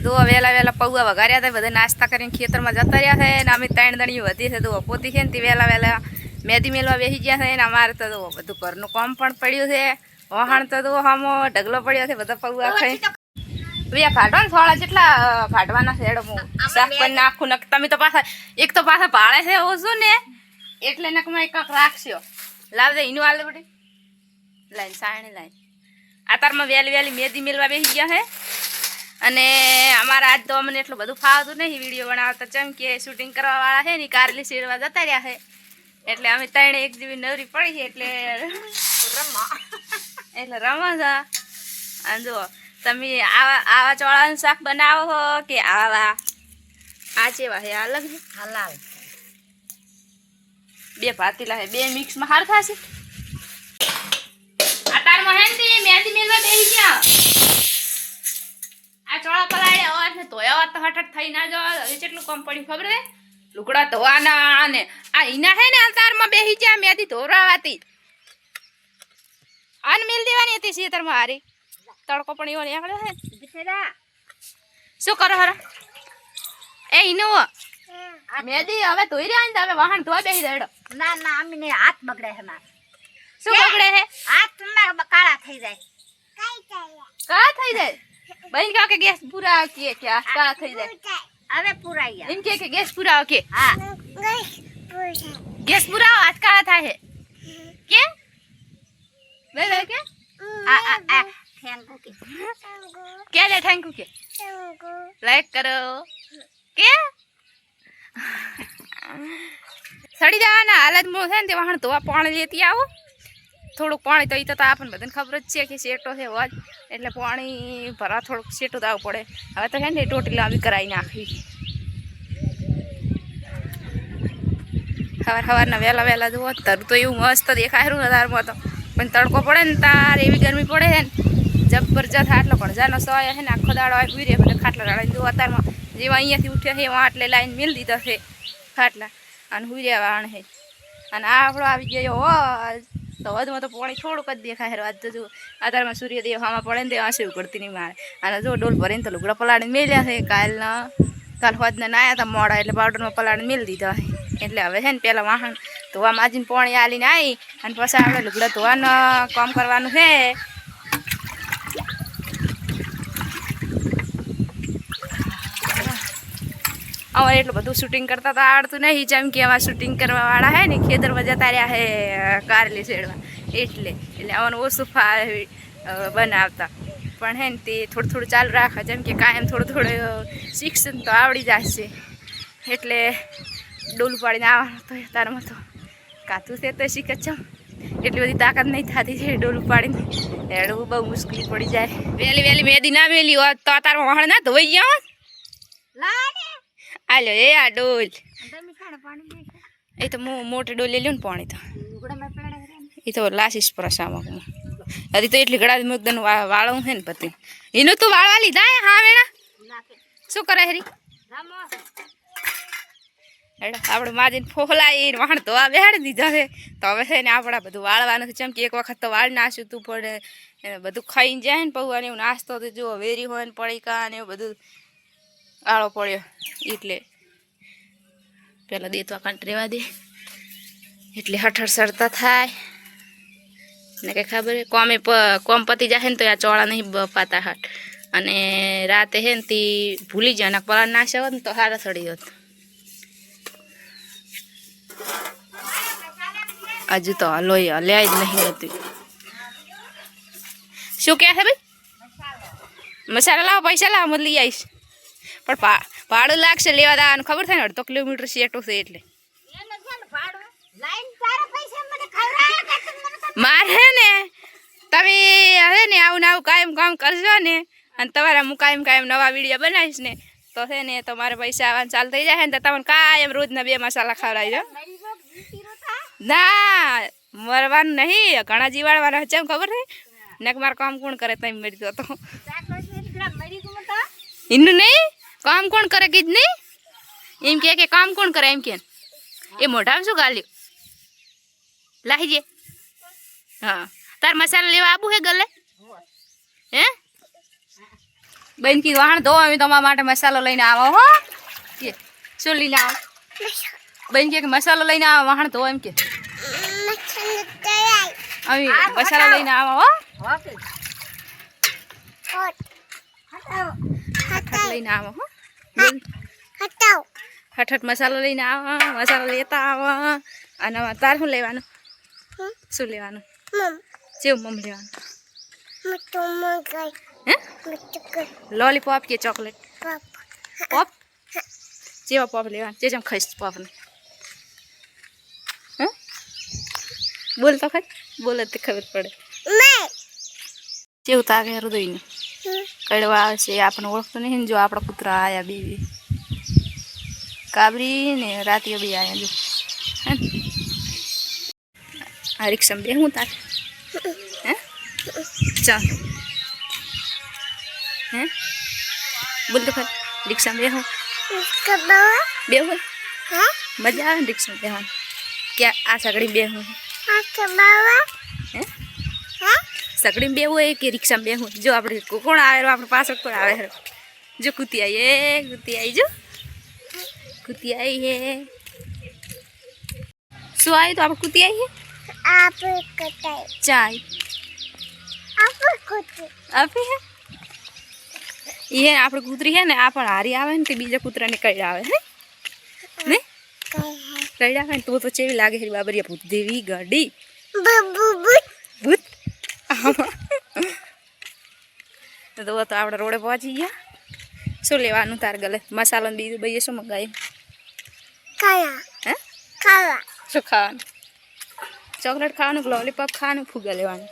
દો વેલા વેલા પૌવા વઘાર્યા હતા, બધા નાસ્તા કરીને ખેતરમાં જતા રહ્યા છે ને અમે 3 દણીઓ વધી છે. દો પોતી છે ને તે વેલા વેલા મેદી મેલવા બેસી ગયા છે ને અમારે તો બધું ઘરનું કામ પણ પડ્યું છે. વહાણ તો દો હામો ઢગલો પડ્યો છે, બધા પૌવા ખાઈ કાઢવા ને થોડા જેટલા કાઢવાના છે. હું શાક પણ નાખું ને તમે તો પાછા એક તો પાછા ભાડે છે ઓછું ને એટલે નકમાં એક રાખશો લાવજે એનું આલે બધી લાઈન સાણી લાઈન આતારમાં વહેલી વહેલી મેદી મેલવા બેસી ગયા છે. અને અમારા આજ તો અમને એટલું બધું ફાવતું નહીં વિડીયો બનાવતા, ચમ કે શૂટિંગ કરવાવાળા છે ને કારલી શેરવા જતા રહ્યા છે એટલે અમે 3 એક જેવી નવરી પડી છે એટલે રમા છે. અને જો તમે આવા ચોળાનું શાક બનાવો હો કે આવા આ જેવા છે અલગ છે હલાલ બે ભાતીલા છે બે મિક્સમાં હાર ખાશે. અતારમાં હે ને મેદી મેલવા બેસી ગયા. આ ચોળા પલાળ્યા હોત ને ધોયા હોત તો હઠ થઈ ના જવા. હવે કેટલું કામ પડ્યું ખબર છે, લુગડા ધોવાના અને આ ઈના છે ને અતારમાં બેસી ગયા મેદી ધોરાવાતી આન મેલ દેવાની હતી શેતરમાં હારી તડકો પણ એવો નીકળ્યો છે. શું કરો હરા એ ઈનો મેદી હવે ધોઈ રહ્યા ને હવે વાહન ધોવા બેસી દેડો. ના ના અમને હાથ બગડે છે મારે. શું બગડે છે? હાથ કાળા થઈ જાય. કાળા થઈ જાય? બહેન કહો કે ગેસ પૂરા કે કાળા થઈ જાય. હવે પૂરાઈ ગયા એમ કે ગેસ પૂરા કે હા ગેસ પૂરા હાથ કાળા થાય છે કે બે કે આ થેન્ક યુ કે લે થેન્ક યુ કે લાઈક કરો કે સડી જવાના હાલત મો છે ને તે વાહણ ધોવા પાણી લેતી આવો. થોડુંક પાણી તો એ તો આપણને બધાને ખબર જ છે કે શેટો છે હોજ એટલે પાણી ભરા થોડુંક શેટું દાવું પડે. હવે તો છે ને ટોટી લાંબી કરાવી નાખી. સવારના વહેલા વહેલા જુઓ તરું તો એવું મસ્ત દેખાય રહ્યું વધારમાં તો પણ તડકો પડે ને તાર એવી ગરમી પડે છે ને જબરજસ્ત. આટલો ઘણજાનો સવાય છે ને આખો દાડો આવી પૂરી બધા ખાટલા દાડા જો અત્યારમાં જેવા અહીંયાથી ઉઠ્યા છે એવા આટલે લાઈન મેળ દીધો છે ખાટલા અને હુર્યા વાણ છે. અને આ આપણો આવી ગયો હોજ તો વધમાં તો પાણી થોડુંક જ દેખાય. આજ તો જો અત્યારમાં સૂર્યદેવ આમાં પડે ને તે આંસુ ઉકળતી નહીં મારે. અને જો ડોલ ભરીને તો લુગડા પલાળીને મેલ્યા છે. કાલ હોજને નાયા હતા મોડા એટલે પાવડરમાં પલાળીને મેળ દીધા છે. એટલે હવે છે ને પહેલાં વાહન ધોવા માજીને પાણી આલીને આવી અને પછી આપણે લુગડા ધોવાનું કામ કરવાનું છે. અમારે એટલું બધું શૂટિંગ કરતા તો આવડતું નહીં, જેમ કે અમારે શૂટિંગ કરવાવાળા હે ને ખેતરમાં જતા રહ્યા છે કારલી શેડવા એટલે અમારે ઓછું બનાવતા પણ હે ને તે થોડું થોડું ચાલુ રાખે. જેમ કે કાયમ થોડું થોડું શીખશે તો આવડી જશે. એટલે ડોલું પાડીને આવવાનું તો તારમાં તો કાતું છે તો શીખ જ એટલી બધી તાકાત નહીં થતી છે ડોલું પાડીને એડવું બહુ મુશ્કેલી પડી જાય. વહેલી વહેલી મેદી ના મેલી હોત તો તારમાં વાહણ ના ધોઈ ગયા હોત. આલ્યો એ આ ડોલ એ તો મોટી ડોલ લઈ લ્યો ને પાણી તો એ તો લાસીસ પ્રસામાં હજી તો એટલી ગળા મુકદન વાળવું છે ને પતિ એનું તું વાળવા લીધા હા વેણા શું કરે હરી આપણે માજીને ફોલાઈને વાહણ ધોવા બેહાડી દીધા છે. તો હવે છે ને આપણા બધું વાળવાનું છે. જેમ કે એક વખત તો વાળ નાખ્યું તું પડે બધું ખાઈને જાય ને પૌવા ને એવું નાસ્તો તો જુઓ વેરી હોય ને પડીકા ને એવું બધું આળો પડ્યો એટલે પેલા દેતવા કાંટ રહેવા દે એટલે હઠળ સરતા થાય ને કંઈ ખબર કોમ પતી જાય ને તો આ ચોળા નહીં બપાતા હટ. અને રાતે હે ને તે ભૂલી જાય ને પલાળ નાખ્યા હોત ને તો સારા સડી હોત. હજુ તો હલોય હલ્યા જ નહીં હતું. શું કહે છે ભાઈ? મસાલા લાવો પૈસા લાવો મત લઈ આવીશ પણ ભાડું લાગશે લેવા દાવાનું ખબર થાય ને 1.5 કિલોમીટર શેટું છે એટલે મારે ને તમે હવે ને આવું આવું કાયમ કામ કરજો ને અને તમારા હું કાયમ નવા વિડીયો બનાવીશ ને તો છે ને તમારે પૈસા આવવાનું ચાલુ થઈ જાય ને તો તમને કાયમ રોજના 2 મસાલા ખવડાવી દો. ના મરવાનું નહીં ઘણા જીવાડવાના છે ખબર છે ને મારે કામ કોણ કરે તમે મરી દો તો એનું નહીં કામ કોણ કરે કે જ નહીં એમ કે કામ કોણ કરે એમ કે એ મોઢામાં શું ગાલ્યું લાવી દે. હા તાર મસાલા લેવા આવું હે ગલે હે બેન કી વાહણ ધો અમે તમારા માટે મસાલો લઈને આવો હો કે શું લઈને આવો બેન કે મસાલો લઈને આવો વાહણ ધો એમ કે અમે મસાલો લઈને આવો હો ઓકે હઠ લઈને આવો હો બોલ. હઠ મસાલો લઈને આવો મસાલો લેતા આવો અને તાર શું લેવાનું શું લેવાનું જેવું મમ લેવાનું હે લોલીપોપ કે ચોકલેટ પોપ જેવા પોપ લેવાનું જે જેમ ખાઈશ પોપને હે બોલ તો ખરી બોલે તો ખબર પડે જેવું તાકે હૃદયનું કડવા આવશે આપણને ઓળખતો નહીં ને જો આપણા કૂતરા આયા બેબી કાબરી ને રાતીઓ બી આયા જો હે આ રિક્ષામાં બે હું તાર હે ચાલ હે બોલ તો ખરી રિક્ષામાં બેહો બેહો મજા આવે ને રિક્ષામાં બેહવાની ક્યાં આ સગડી બેહું હે સગડીમાં બેહું હોય કે રિક્ષામાં બેહું જો આપણે કોણ આવે આપણે પાછળ કોણ આવે જો કૂતી આવી જો કૂતી આવી હે શું આવી તો આપણે કૂતી આવી હે ચાય આપી હે એ આપણે કૂતરી હે ને આ પણ હારી આવે ને તે બીજા કૂતરાને કઈ આવે હે ને કઈ આવે ને તો ચેવી લાગે છે બાબરિયા ભૂત દેવી ગાડી ભૂત તો આપણે રોડે પહોંચી ગયા શું લેવાનું તાર ગલે મસાલો ને બીજું ભાઈ શું મંગાવ્યું હે શું ખાવાનું ચોકલેટ ખાવાનું લોલીપોપ ખાવાનું ફુગા લેવાનું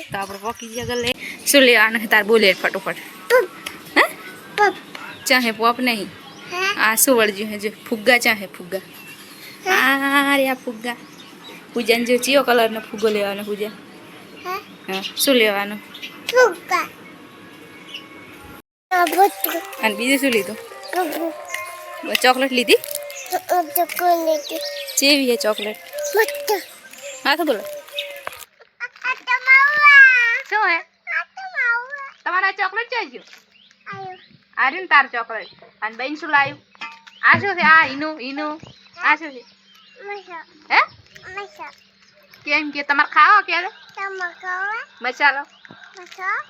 તો આપણે પોકી ગયા ગલે શું લેવાનું તાર બોલે ફટોફટ હે ચાહે પોપ નહીં આ શું વળજ્યું હે જો ફુગ્ગા ચાહે ફુગ્ગા આ રે આ ફુગ્ગા પૂજાને જો ચિયો કલરનો ફુગ્ગો લેવાનો પૂજા હા શું લેવાનું અને બીજું શું લીધું ચોકલેટ લીધી ચેવી હે ચોકલેટ હા તો બોલો શું હે તમારા ચોકલેટ ચાલજો આ ને તાર ચોકલેટ અને બેન શું લાવ્યું આ શું છે આ ઈનું આ શું છે હે કેમ કે તમારે ખાવા ક્યારે મસાલો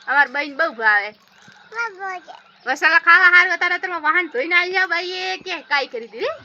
અમારે બેન બહુ ભાવે મસાલા ખાવા સારું અત્યારે તમે વાહન ધોઈને આવી જાવ ભાઈ એ કે કાઈ કરી દીધી